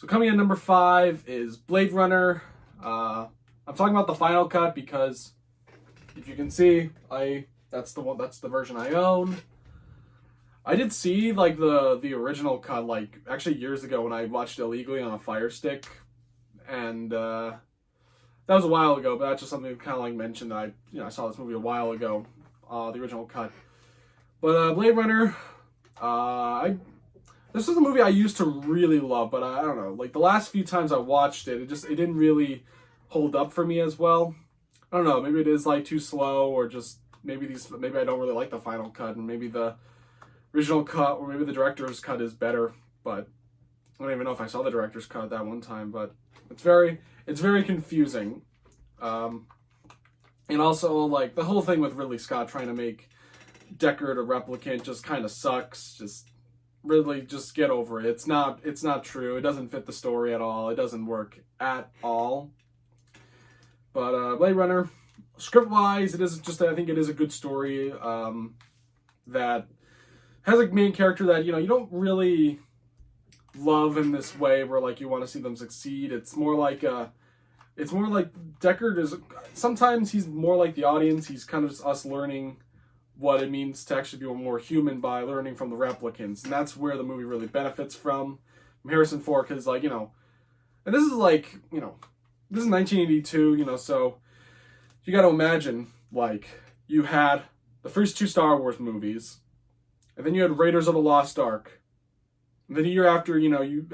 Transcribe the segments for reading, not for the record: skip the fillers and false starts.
So coming in number 5 is Blade Runner. I'm talking about the final cut because, if you can see, that's the version I own. I did see like the original cut like actually years ago when I watched it illegally on a Fire Stick, and that was a while ago. But that's just something kind of like mentioned that I saw this movie a while ago, the original cut. But Blade Runner, this is a movie I used to really love, but I don't know, like the last few times I watched it, it didn't really hold up for me as well. I don't know, maybe it is like too slow, or just maybe I don't really like the final cut, and maybe the original cut or maybe the director's cut is better. But I don't even know if I saw the director's cut that one time, but it's very confusing. And also like the whole thing with Ridley Scott trying to make Deckard a replicant just kind of sucks. Just Ridley, just get over it. It's not true. It doesn't fit the story at all. It doesn't work at all. But Blade Runner, script-wise, I think it is a good story that has a main character that you don't really love in this way, where like you want to see them succeed. It's more like Deckard is, sometimes he's more like the audience. He's kind of just us learning what it means to actually be more human by learning from the replicants, and that's where the movie really benefits from Harrison Ford, because like and this is like this is 1982, so you got to imagine like you had the first 2 Star Wars movies, and then you had Raiders of the Lost Ark, and then a year after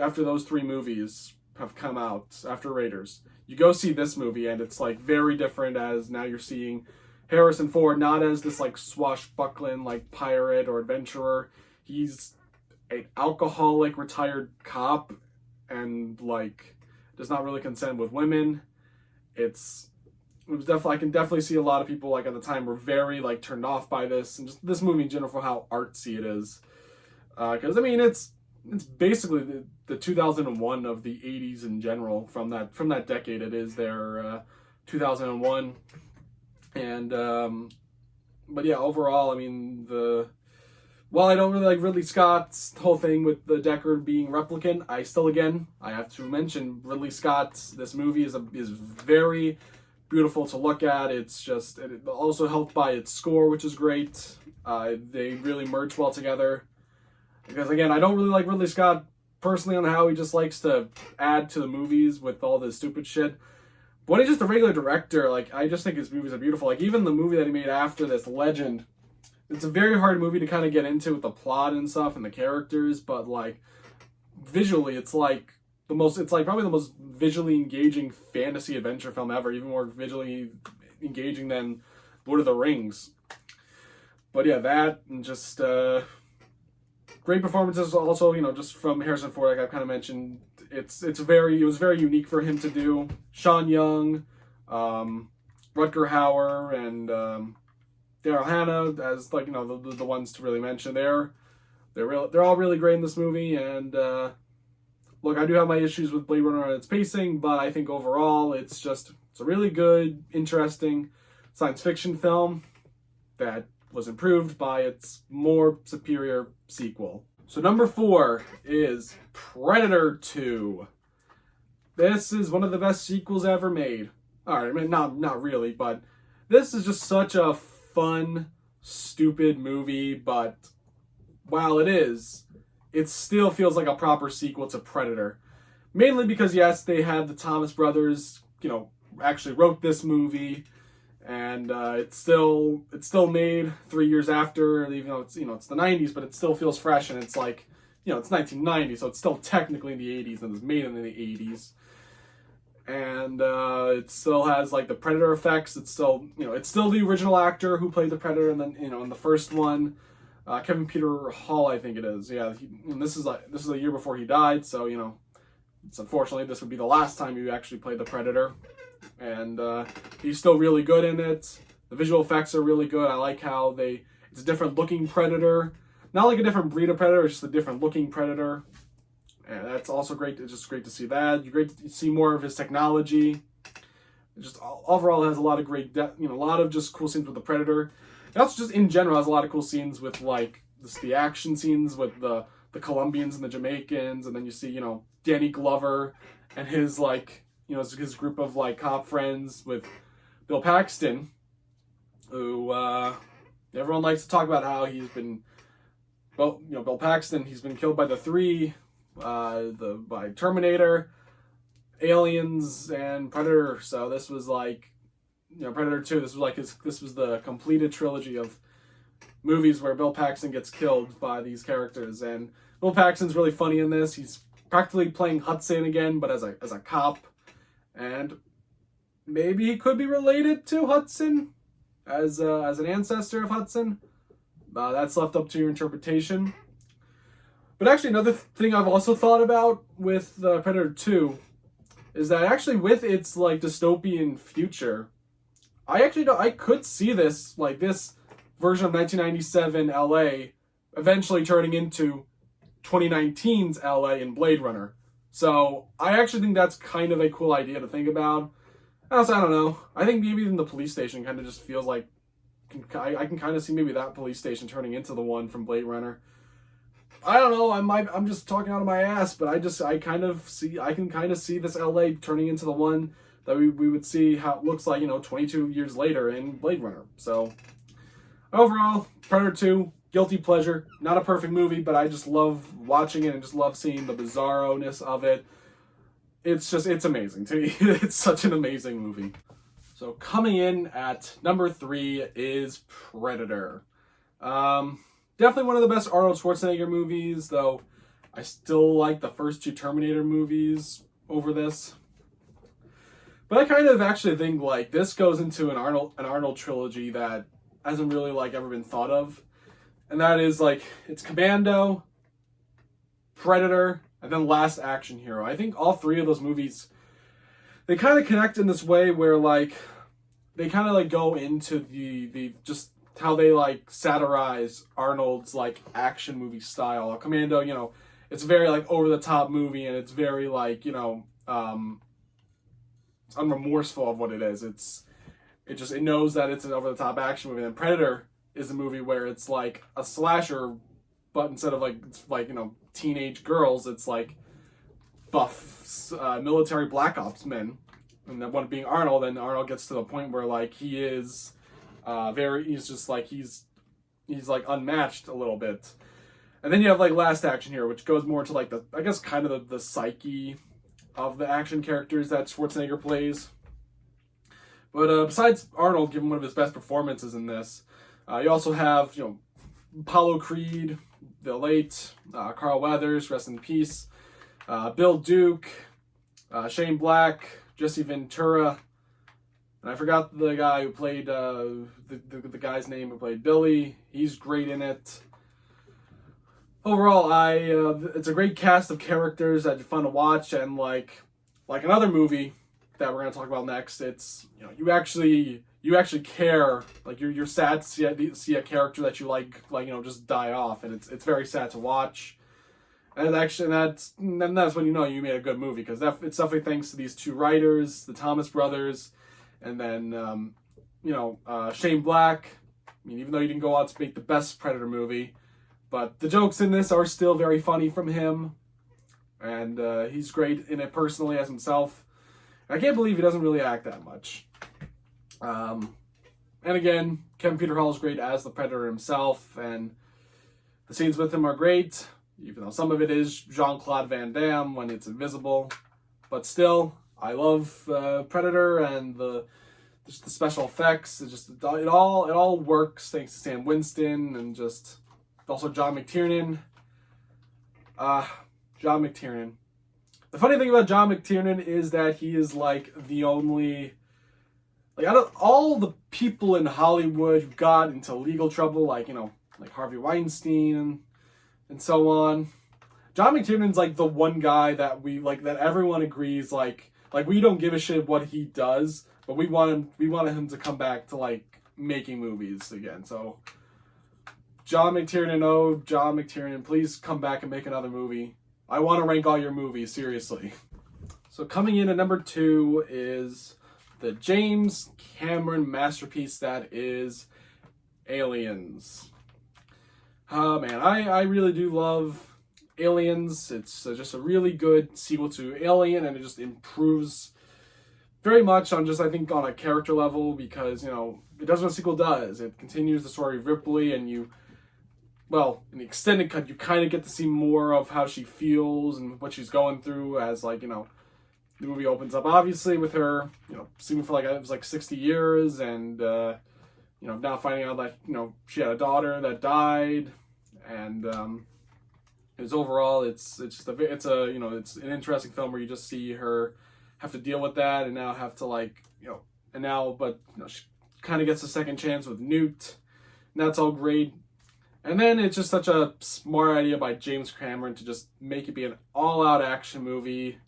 after those 3 movies have come out, after Raiders, you go see this movie, and it's like very different, as now you're seeing Harrison Ford not as this like swashbuckling like pirate or adventurer. He's an alcoholic retired cop, and like does not really consent with women. It was definitely, I can definitely see a lot of people like at the time were very like turned off by this, and just this movie in general for how artsy it is. Because I mean it's basically the 2001 of the 80s in general. From that decade, it is their 2001. And but yeah, overall, I mean, while I don't really like Ridley Scott's whole thing with the Deckard being replicant, I have to mention Ridley Scott's, this movie is very beautiful to look at. It's just, it also helped by its score, which is great. They really merge well together. Because again, I don't really like Ridley Scott personally on how he just likes to add to the movies with all this stupid shit. But when he's just a regular director, like, I just think his movies are beautiful. Like, even the movie that he made after this, Legend, it's a very hard movie to kind of get into with the plot and stuff and the characters, but like visually, it's probably the most visually engaging fantasy adventure film ever, even more visually engaging than Lord of the Rings. But yeah, that, and just great performances also, just from Harrison Ford, like I've kind of mentioned. It was very unique for him to do. Sean Young, Rutger Hauer, and Daryl Hannah as like the ones to really mention. They're all really great in this movie. And look, I do have my issues with Blade Runner and its pacing, but I think overall it's a really good, interesting science fiction film that was improved by its more superior sequel. So number 4 is Predator 2. This is one of the best sequels ever made. Alright, I mean, not really, but this is just such a fun, stupid movie, but while it still feels like a proper sequel to Predator. Mainly because, yes, they had the Thomas brothers, actually wrote this movie, and it's still made 3 years after, even though it's it's the 90s, but it still feels fresh, and it's like it's 1990, so it's still technically in the 80s, and it was made in the 80s, and it still has like the Predator effects. It's still it's still the original actor who played the Predator, and then in the first one, Kevin Peter Hall, I think it is. Yeah, and this is a year before he died, so it's unfortunately this would be the last time he actually played the Predator. And he's still really good in it. The visual effects are really good. I like how it's a different looking Predator. Not like a different breed of Predator, it's just a different looking Predator. And that's also great. It's just great to see that. You're great to see more of his technology. It just overall has a lot of great, a lot of just cool scenes with the Predator. It also just in general has a lot of cool scenes with like the action scenes with the Colombians and the Jamaicans, and then you see, Danny Glover and his his group of cop friends with Bill Paxton, who everyone likes to talk about how he's been. Well, Bill Paxton, he's been killed by the three, by Terminator, Aliens, and Predator. So this was Predator 2. This was the completed trilogy of movies where Bill Paxton gets killed by these characters. And Bill Paxton's really funny in this. He's practically playing Hudson again, but as a cop. And maybe he could be related to Hudson as an ancestor of Hudson. That's left up to your interpretation. But actually, another thing I've also thought about with Predator 2 is that actually with its dystopian future, I could see this this version of 1997 LA eventually turning into 2019's LA in Blade Runner. So I actually think that's kind of a cool idea to think about. Also, I don't know. I think maybe even the police station kind of just feels like I can kind of see maybe that police station turning into the one from Blade Runner. I don't know. I'm just talking out of my ass, but I can kind of see this LA turning into the one that we would see how it looks 22 years later in Blade Runner. So overall, Predator 2, guilty pleasure. Not a perfect movie, but I just love watching it and just love seeing the bizarro-ness of it. It's amazing to me. It's such an amazing movie. So coming in at number 3 is Predator. Definitely one of the best Arnold Schwarzenegger movies, though I still like the first 2 Terminator movies over this. But I kind of actually think this goes into an Arnold trilogy that hasn't really ever been thought of. And that is it's Commando, Predator, and then Last Action Hero. I think all 3 of those movies, they kind of connect in this way where they kind of go into the just how they satirize Arnold's action movie style. Commando, it's very over the top movie, and it's very unremorseful of what it is. It knows that it's an over the top action movie. And Predator is a movie where it's a slasher, but instead of it's teenage girls, it's buff military black ops men. And then one being Arnold, and Arnold gets to the point where he is he's unmatched a little bit. And then you have Last Action Hero, which goes more to the I guess kind of the psyche of the action characters that Schwarzenegger plays. But besides Arnold giving one of his best performances in this, you also have Apollo Creed, the late Carl Weathers, rest in peace, Bill Duke, Shane Black, Jesse Ventura, and I forgot the guy who played the guy's name who played Billy. He's great in it. Overall, it's a great cast of characters that are fun to watch, and like another movie that we're gonna talk about next, it's you actually care, you're sad to see a character that you like just die off, and it's very sad to watch. And that's when you made a good movie, because it's definitely thanks to these 2 writers, the Thomas brothers, and then Shane Black. I mean, even though he didn't go out to make the best Predator movie, but the jokes in this are still very funny from him, and he's great in it personally as himself. I can't believe he doesn't really act that much. And again, Kevin Peter Hall is great as the Predator himself, and the scenes with him are great, even though some of it is Jean-Claude Van Damme when it's invisible. But still, I love Predator and the special effects. It all works thanks to Sam Winston and just also John McTiernan. John McTiernan. The funny thing about John McTiernan is that he is the only, out of all the people in Hollywood who got into legal trouble, like Harvey Weinstein and so on, John McTiernan's the one guy that that everyone agrees we don't give a shit what he does, but we wanted him to come back to making movies again. So John McTiernan, please come back and make another movie. I want to rank all your movies, seriously. So coming in at number 2 is the James Cameron masterpiece that is Aliens. Oh man, I really do love Aliens. It's just a really good sequel to Alien, and it just improves very much on just, I think, on a character level, because, you know, it does what a sequel does. It continues the story of Ripley, and you, well, in the extended cut, you kind of get to see more of how she feels and what she's going through as, like, you know, the movie opens up, obviously, with her, you know, seeing for, like, it was like 60 years, and, you know, now finding out that, you know, she had a daughter that died, and, it's overall, it's a, you know, it's an interesting film where you just see her have to deal with that, and now have to, like, you know, and now, but, you know, she kind of gets a second chance with Newt, and that's all great. And then it's just such a smart idea by James Cameron to just make it be an all-out action movie.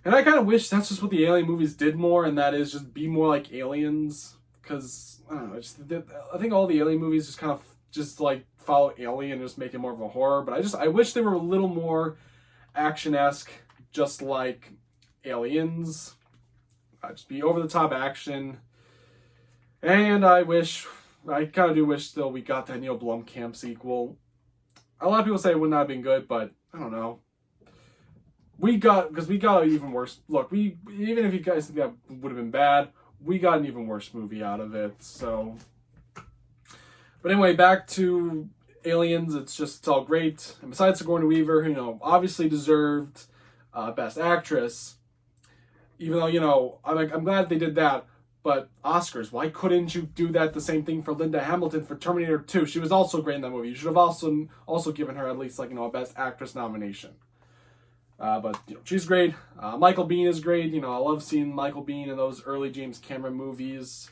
And I kind of wish that's just what the Alien movies did more, and that is just be more like Aliens. Because, I don't know, I think all the Alien movies just kind of just like follow Alien and just make it more of a horror. But I wish they were a little more action-esque, just like Aliens. Just be over-the-top action. And I kind of do wish still we got that Neil Blomkamp sequel. A lot of people say it would not have been good, but I don't know. Because we got an even worse. Look, even if you guys think that would have been bad, we got an even worse movie out of it. So, but anyway, back to Aliens. It's all great. And besides Sigourney Weaver, you know, obviously deserved Best Actress. Even though, you know, I'm glad they did that. But Oscars, why couldn't you do that the same thing for Linda Hamilton for Terminator 2? She was also great in that movie. You should have also given her at least, like, you know, a Best Actress nomination. But, you know, she's great. Michael Biehn is great. You know, I love seeing Michael Biehn in those early James Cameron movies.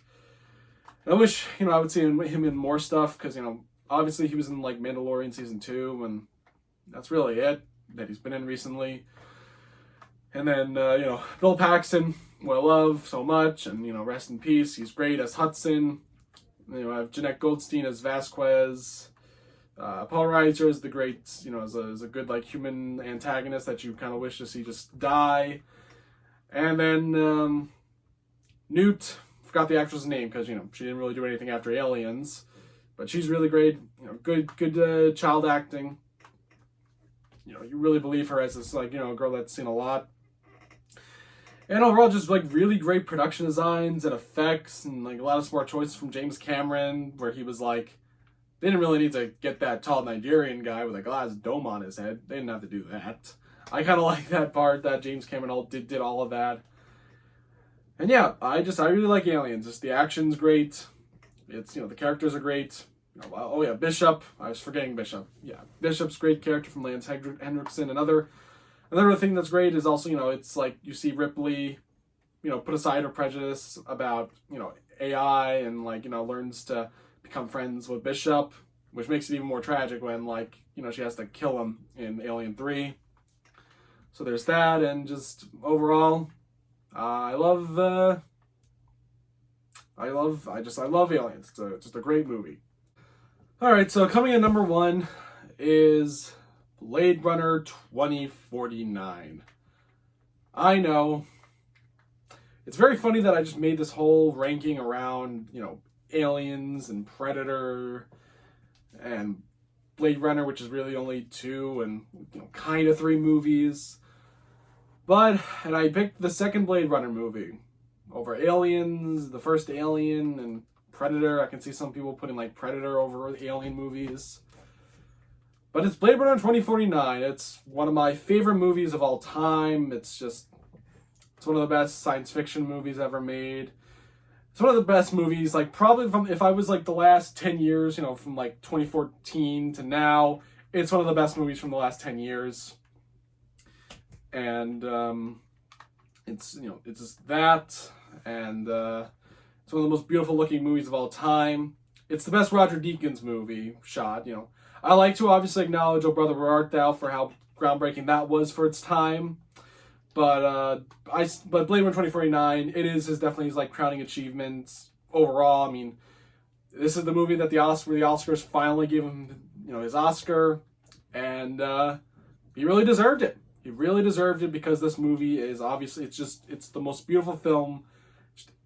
And I wish, you know, I would see him in more stuff, because, you know, obviously he was in, like, Mandalorian Season 2, and that's really it that he's been in recently. And then, you know, Bill Paxton, who I love so much, and, you know, rest in peace. He's great as Hudson. You know, I have Jeanette Goldstein as Vasquez. Paul Reiser is the great, you know, is a good, like, human antagonist that you kind of wish to see just die. And then Newt, forgot the actress' name because, you know, she didn't really do anything after Aliens, but she's really great. You know, good child acting. You know, you really believe her as this, like, you know, girl that's seen a lot. And overall, just, like, really great production designs and effects, and, like, a lot of smart choices from James Cameron, where he was like, they didn't really need to get that tall Nigerian guy with a glass dome on his head. They didn't have to do that. I kind of like that part that James Cameron did all of that. And yeah, I really like Aliens. Just the action's great. It's, you know, the characters are great. Oh yeah, Bishop. I was forgetting Bishop. Yeah, Bishop's great character from Lance Henriksen. Another thing that's great is also, you know, it's like you see Ripley, you know, put aside her prejudice about, you know, AI, and, like, you know, learns to become friends with Bishop, which makes it even more tragic when, like, you know, she has to kill him in Alien 3. So there's that, and just overall, I love Aliens. It's just a great movie. All right, so coming in number 1 is Blade Runner 2049. I know. It's very funny that I just made this whole ranking around, you know, Aliens and Predator and Blade Runner, which is really only 2 and, you know, kind of 3 movies. And I picked the second Blade Runner movie over Aliens, the first Alien, and Predator. I can see some people putting, like, Predator over Alien movies. But it's Blade Runner 2049. It's one of my favorite movies of all time. It's one of the best science fiction movies ever made. It's one of the best movies, like, probably if I was, like, the last 10 years, you know, from, like, 2014 to now, it's one of the best movies from the last 10 years. And, it's, you know, it's just that, and, it's one of the most beautiful looking movies of all time. It's the best Roger Deakins movie shot, you know. I like to obviously acknowledge Oh Brother Where Art Thou for how groundbreaking that was for its time. But Blade Runner 2049, it is definitely his, like, crowning achievement overall. I mean, this is the movie that the Oscars finally gave him, you know, his Oscar, and he really deserved it. He really deserved it, because this movie is obviously, it's the most beautiful film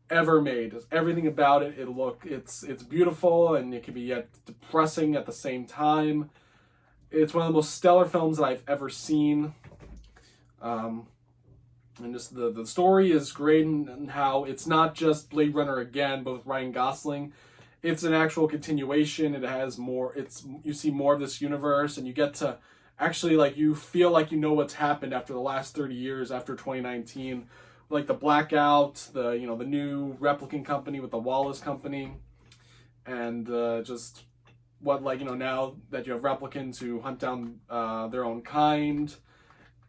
ever made. It's everything about it. It's beautiful, and it can be yet depressing at the same time. it's one of the most stellar films that I've ever seen. And just the story is great, and how it's not just Blade Runner again, but with Ryan Gosling. It's an actual continuation. It has more. You see more of this universe, and you get to actually, like, you feel like you know what's happened after the last 30 years, after 2019, like the blackout, the new replicant company with the Wallace company, and just what, like, now that you have replicants who hunt down their own kind.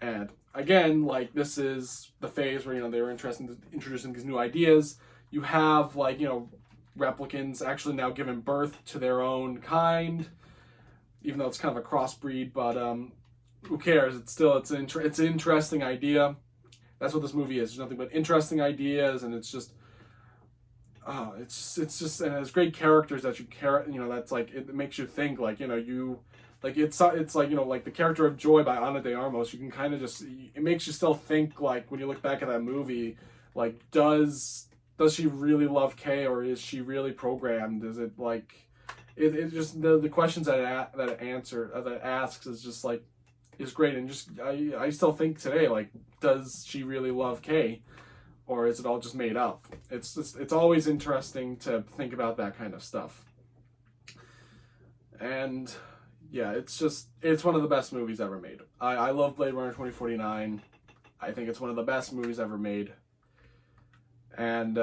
And again, like, this is the phase where, they were interested in introducing these new ideas. You have, like, replicants actually now giving birth to their own kind, even though it's kind of a crossbreed, but who cares? It's an interesting idea. That's what this movie is. There's nothing but interesting ideas, and it's just it's just, and it has great characters that you care. That's like, it makes you think, like, it's like, like the character of Joy by Ana de Armas. You can kind of just, it makes you still think, like, when you look back at that movie, like, does she really love Kay, or is she really programmed? Is it like, it just, the questions that it asks is just like, is great. And just, I still think today, like, does she really love Kay, or is it all just made up? It's always interesting to think about that kind of stuff. And yeah, it's one of the best movies ever made. I love Blade Runner 2049. I think it's one of the best movies ever made. And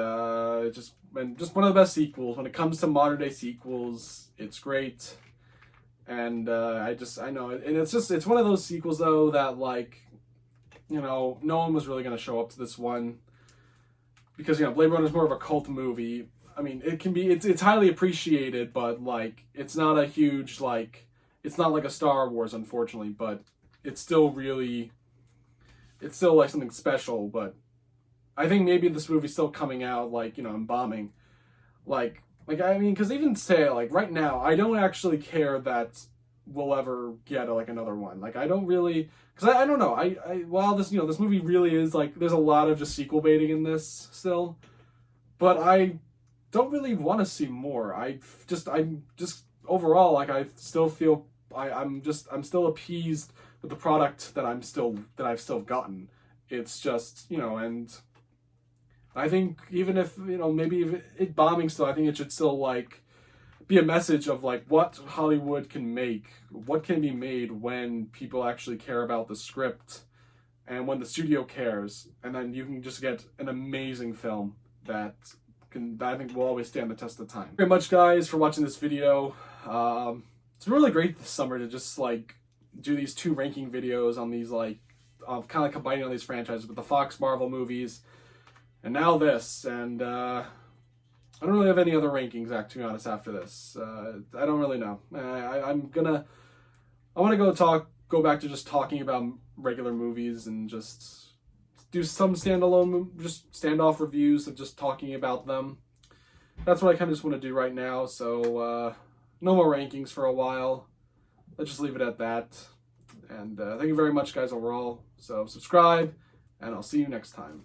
just one of the best sequels. When it comes to modern day sequels, it's great. And I know, and it's one of those sequels though that, like, no one was really going to show up to this one, because Blade Runner is more of a cult movie. I mean, it's highly appreciated, but, like, it's not a huge, like, it's not like a Star Wars, unfortunately, but it's still like something special. But I think maybe this movie's still coming out, like, and bombing, like I mean, because even say, like, right now, I don't actually care that we'll ever get like another one. Like, I don't really, because I don't know, while this this movie really is, like, there's a lot of just sequel baiting in this still, but I don't really want to see more. I'm just overall, like, I still feel I'm still appeased with the product that I've still gotten. It's just, and I think even if, maybe if it bombing still, I think it should still, like, be a message of, like, what Hollywood can make, what can be made when people actually care about the script, and when the studio cares, and then you can just get an amazing film that I think will always stand the test of time. Thank you very much, guys, for watching this video. It's been really great this summer to just, like, do these 2 ranking videos on these, like, kind of combining all these franchises with the Fox Marvel movies, and now this, and I don't really have any other rankings, to be honest, after this. I don't really know. I want to go back to just talking about regular movies, and just do some standoff reviews of just talking about them. That's what I kind of just want to do right now, so no more rankings for a while. Let's just leave it at that. And thank you very much, guys, overall. So subscribe, and I'll see you next time.